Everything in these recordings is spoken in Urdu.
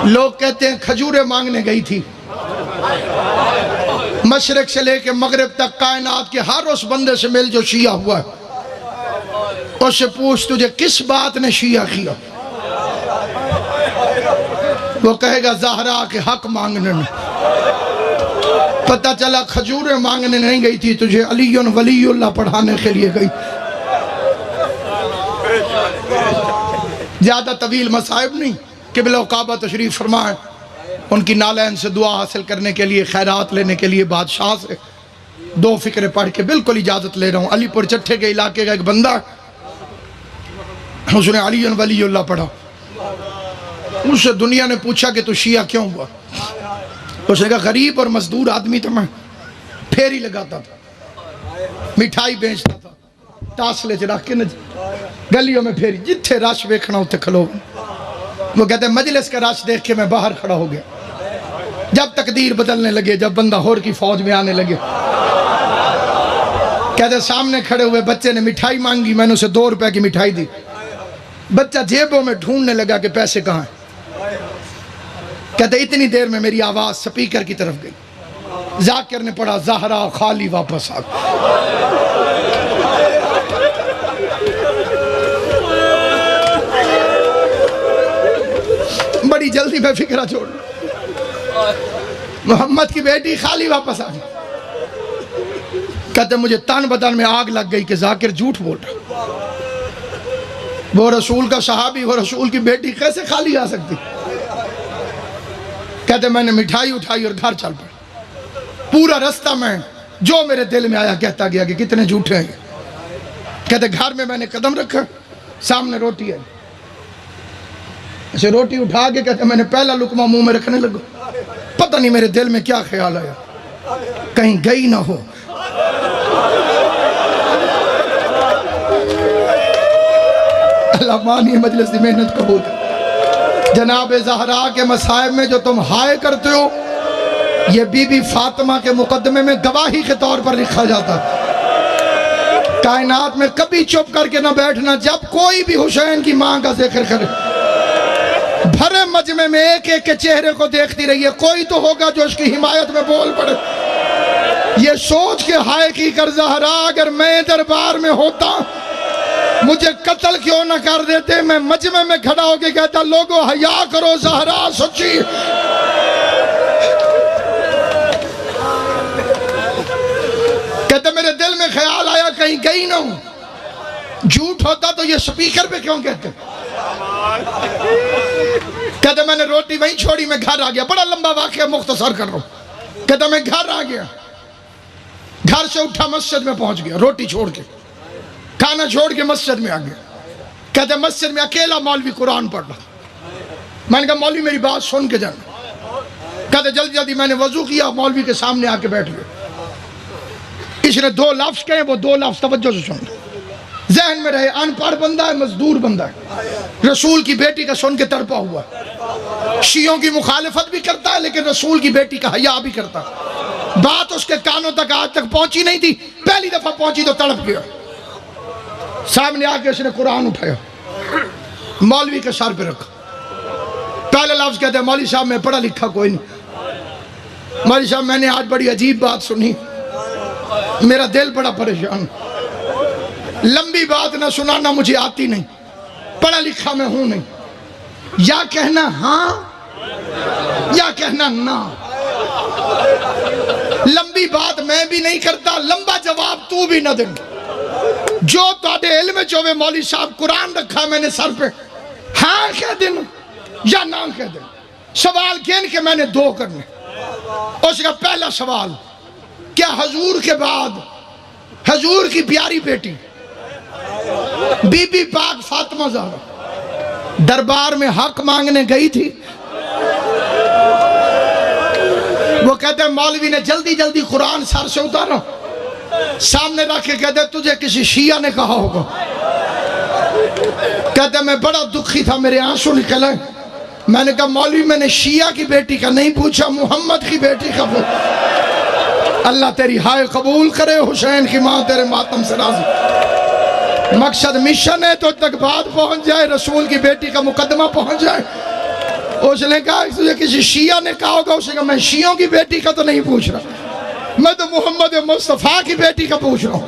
لوگ کہتے ہیں کھجوریں مانگنے گئی تھی، مشرق سے لے کے مغرب تک کائنات کے ہر اس بندے سے مل جو شیعہ ہوا ہے، اس سے پوچھ تجھے کس بات نے شیعہ کیا؟ وہ کہے گا زہرا کے حق مانگنے میں۔ پتہ چلا کھجوریں مانگنے نہیں گئی تھی، تجھے علی ولی اللہ پڑھانے کے لیے گئی۔ زیادہ طویل مصائب نہیں، قبلہ و کعبہ تشریف فرمائیں، ان کی نالین سے دعا حاصل کرنے کے لیے، خیرات لینے کے لیے بادشاہ سے 2 فقرے پڑھ کے بالکل اجازت لے رہا ہوں۔ علی پور چٹھے کے علاقے کا ایک بندہ، اس نے علی ولی اللہ پڑھا، اس سے دنیا نے پوچھا کہ تو شیعہ کیوں ہوا؟ اس نے کہا غریب اور مزدور آدمی تھا، میں پھیری لگاتا تھا، مٹھائی بیچتا تھا، تاسلے چ رکھ کے گلیوں میں پھیری، جتھے رش ویکھنا اتھے کھلو۔ وہ کہتے ہیں مجلس کا رش دیکھ کے میں باہر کھڑا ہو گیا، جب تقدیر بدلنے لگے، جب بندہ ہور کی فوج میں آنے لگے، کہتے ہیں سامنے کھڑے ہوئے بچے نے مٹھائی مانگی، میں نے اسے 2 روپے کی مٹھائی دی، بچہ جیبوں میں ڈھونڈنے لگا کہ پیسے کہاں ہیں۔ کہتے اتنی دیر میں میری آواز سپیکر کی طرف گئی، ذاکر نے پڑھا زہرا خالی واپس آ گئی۔ بڑی جلدی میں فکرہ چھوڑ، محمد کی بیٹی خالی واپس آ گئی۔ کہتے مجھے تن بدن میں آگ لگ گئی کہ ذاکر جھوٹ بول رہا، وہ رسول کا صحابی، وہ رسول کی بیٹی کیسے خالی آ سکتی؟ کہتے میں نے مٹھائی اٹھائی اور گھر چل پڑا، پورا رستہ میں جو میرے دل میں آیا کہتا گیا کہ کتنے جھوٹے ہیں۔ کہتے گھر میں نے قدم رکھا، سامنے روٹی ہے، اسے روٹی اٹھا کے کہتے میں نے پہلا لقمہ منہ میں رکھنے لگا، پتہ نہیں میرے دل میں کیا خیال آیا، کہیں گئی نہ ہو۔ اللہ مانی مجلس دی محنت قبول کر۔ جناب زہرا کے مصائب میں جو تم ہائے کرتے ہو، یہ بی بی فاطمہ کے مقدمے میں گواہی کے طور پر لکھا جاتا ہے۔ کائنات میں کبھی چپ کر کے نہ بیٹھنا، جب کوئی بھی حسین کی ماں کا ذکر کرے، بھرے مجمع میں ایک ایک کے چہرے کو دیکھتی رہیے، کوئی تو ہوگا جو اس کی حمایت میں بول پڑے۔ یہ سوچ کے ہائے کی کر زہرا اگر میں دربار میں ہوتا مجھے قتل کیوں نہ کر دیتے، میں مجمع میں کھڑا ہو کے کہتا لوگو حیا کرو، زہرا سچی۔ کہتے میرے دل میں خیال آیا کہیں گئی نہ ہوں، جھوٹ ہوتا تو یہ سپیکر پہ کیوں کہتے؟ کہتے میں نے روٹی وہیں چھوڑی، میں گھر آ گیا، بڑا لمبا واقعہ مختصر کر رہا ہوں۔ کہتے میں گھر آ گیا، گھر سے اٹھا مسجد میں پہنچ گیا، روٹی چھوڑ کے، کھانا چھوڑ کے مسجد میں آ گیا۔ کہتے مسجد میں اکیلا مولوی قرآن پڑھ رہا، میں نے کہا مولوی میری بات سن کے جانا۔ کہتے جلدی جلدی میں نے وضو کیا، مولوی کے سامنے آ کے بیٹھ گیا، اس نے 2 لفظ کہے، وہ 2 لفظ توجہ سے سن، ذہن میں رہے، ان پڑھ بندہ ہے، مزدور بندہ ہے، رسول کی بیٹی کا سن کے تڑپا ہوا ہے، شیعوں کی مخالفت بھی کرتا ہے لیکن رسول کی بیٹی کا حیا بھی کرتا ہے۔ بات اس کے کانوں تک آج تک پہنچی نہیں تھی، پہلی دفعہ پہنچی تو تڑپ گیا۔ سامنے آ کے اس نے قرآن اٹھایا، مولوی کے سر پہ رکھا، پہلے لفظ کہتے ہیں مولوی صاحب میں پڑھا لکھا کوئی نہیں، مولوی صاحب میں نے آج بڑی عجیب بات سنی، میرا دل بڑا پریشان، لمبی بات نہ سنانا مجھے آتی نہیں، پڑھا لکھا میں ہوں نہیں، یا کہنا ہاں یا کہنا نہ، لمبی بات میں بھی نہیں کرتا، لمبا جواب تو بھی نہ دیں، جو تاڑے علم چوے مولوی صاحب قرآن رکھا میں نے سر پہ، ہاں کہہ دیں یا نہ کہہ دیں، سوال کہن کے میں نے 2 کرنے۔ اس کا پہلا سوال، کیا حضور کے بعد حضور کی پیاری بیٹی بی بی پاک فاطمہ زہرا دربار میں حق مانگنے گئی تھی؟ وہ کہتے ہیں مولوی نے جلدی جلدی قرآن سر سے اتارا، سامنے رکھ کے کہتے تجھے کسی شیعہ نے کہا ہوگا۔ کہتے میں بڑا دکھی تھا، میرے آنسو نکل آئے، میں نے کہا مولوی میں نے شیعہ کی بیٹی کا نہیں پوچھا، محمد کی بیٹی کا پوچھا۔ اللہ تیری ہائے قبول کرے، حسین کی ماں تیرے ماتم سے راضی۔ مقصد مشن ہے تو تک بات پہنچ جائے، رسول کی بیٹی کا مقدمہ پہنچ جائے۔ اس نے کہا تجھے کسی شیعہ نے کہا ہوگا، اس نے کہا میں شیعوں کی بیٹی کا تو نہیں پوچھ رہا، میں تو محمد مصطفیٰ کی بیٹی کا پوچھ رہا ہوں۔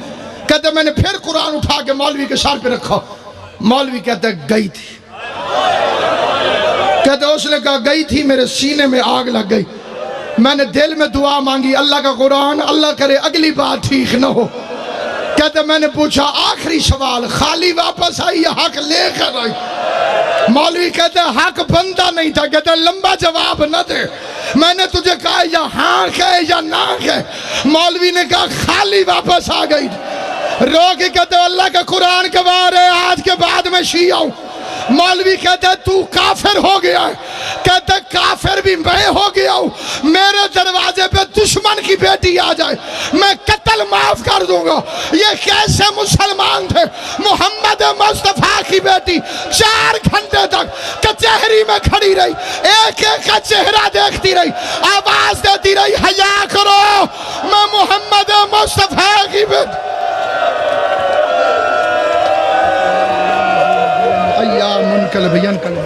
کہتے میں نے پھر قرآن اٹھا کے مولوی کے سر پہ رکھا، مولوی کہتا ہے گئی تھی۔ کہتے اس نے کہا گئی تھی، میرے سینے میں آگ لگ گئی، میں نے دل میں دعا مانگی اللہ کا قرآن، اللہ کرے اگلی بات ٹھیک نہ ہو۔ کہتے میں نے پوچھا آخری سوال، خالی واپس آئی یا حق لے کر آئی؟ مولوی کہتے حق بندہ نہیں تھا، کہتے لمبا جواب نہ دے، میں نے تجھے کہا یا ہاں کہے یا نہ کہے۔ مولوی نے کہا خالی واپس آ گئی، رو کے کہتے اللہ کا قرآن گواہ ہے آج کے بعد میں شیعہ ہوں۔ مولوی کہتا ہے تو کافر ہو گیا ہے، کہتا ہے کافر بھی میں ہو گیا ہوں، میرے دروازے پہ دشمن کی بیٹی آ جائے میں قتل معاف کر دوں گا۔ یہ کیسے مسلمان تھے؟ محمد مصطفیٰ کی بیٹی 4 گھنٹے تک کچہری میں کھڑی رہی، ایک ایک کا چہرہ دیکھتی رہی، آواز دیتی رہی حیا کرو میں محمد مصطفیٰ کی بیٹی۔ یا منقلب ینقلب